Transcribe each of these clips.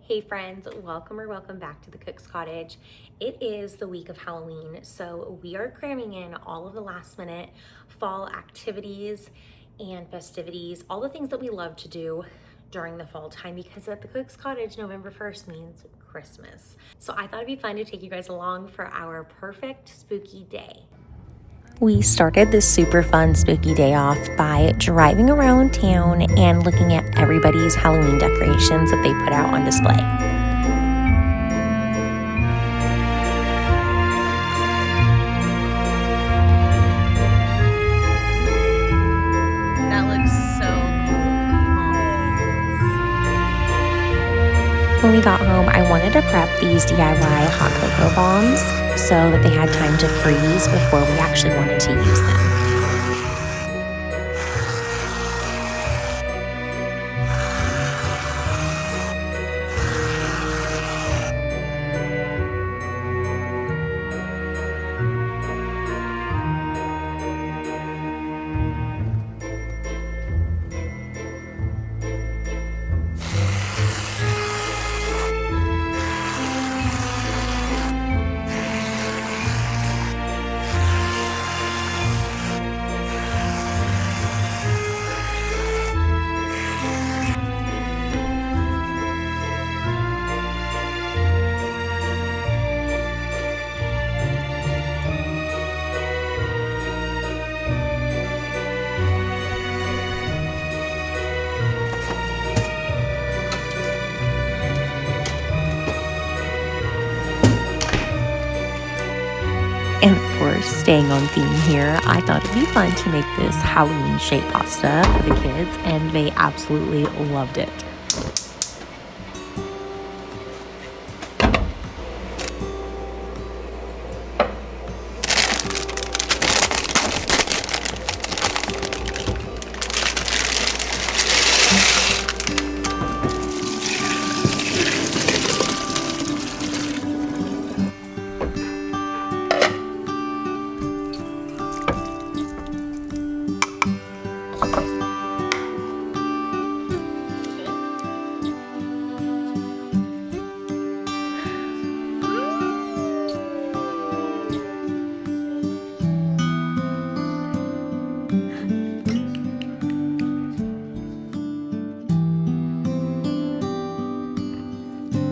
Hey friends, welcome back to the Cook's Cottage. It is the week of Halloween, so we are cramming in all of the last minute fall activities and festivities, all the things that we love to do during the fall time, because at the Cook's Cottage, November 1st means Christmas. So I thought it'd be fun to take you guys along for our perfect spooky day. We started this super fun spooky day off by driving around town and looking at everybody's Halloween decorations that they put out on display. That looks so When we got home, I wanted to prep these DIY hot cocoa bombs so that they had time to freeze before we actually wanted to use them. And of course, staying on theme here, I thought it'd be fun to make this Halloween shaped pasta for the kids, and they absolutely loved it.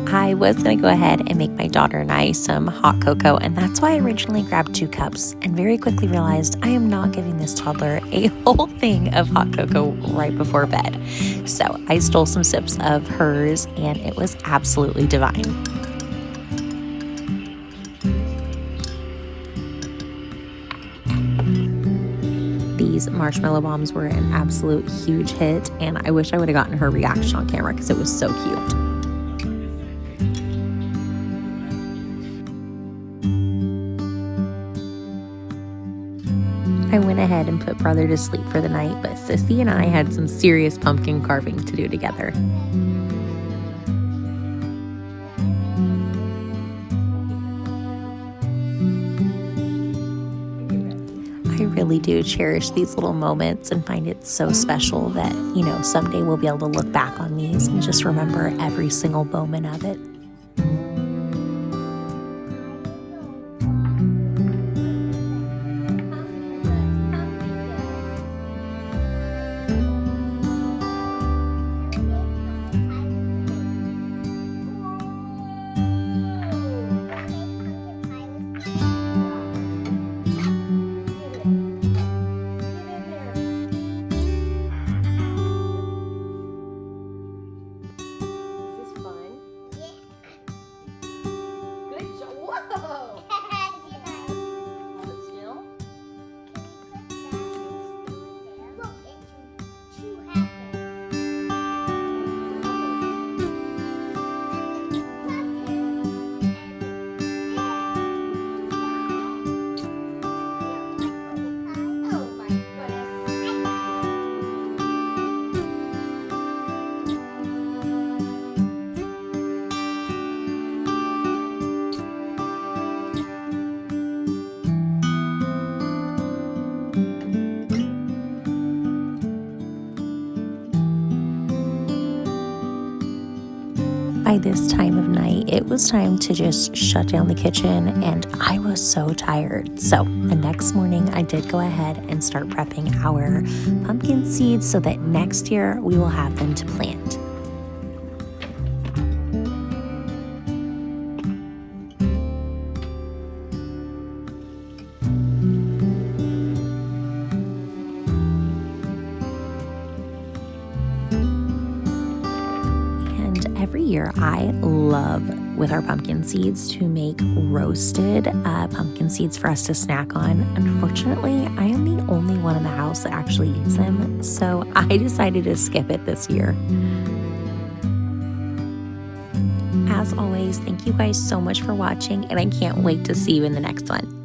I was going to go ahead and make my daughter and I some hot cocoa, and that's why I originally grabbed 2 cups and very quickly realized I am not giving this toddler a whole thing of hot cocoa right before bed. So I stole some sips of hers, and it was absolutely divine. These marshmallow bombs were an absolute huge hit, and I wish I would have gotten her reaction on camera because it was so cute. I went ahead and put brother to sleep for the night, but Sissy and I had some serious pumpkin carving to do together. I really do cherish these little moments and find it so special that, someday we'll be able to look back on these and just remember every single moment of it. By this time of night, it was time to just shut down the kitchen, and I was so tired. So the next morning, I did go ahead and start prepping our pumpkin seeds so that next year we will have them to plant. Every year, I love with our pumpkin seeds to make roasted pumpkin seeds for us to snack on. Unfortunately, I am the only one in the house that actually eats them, so I decided to skip it this year. As always, thank you guys so much for watching, and I can't wait to see you in the next one.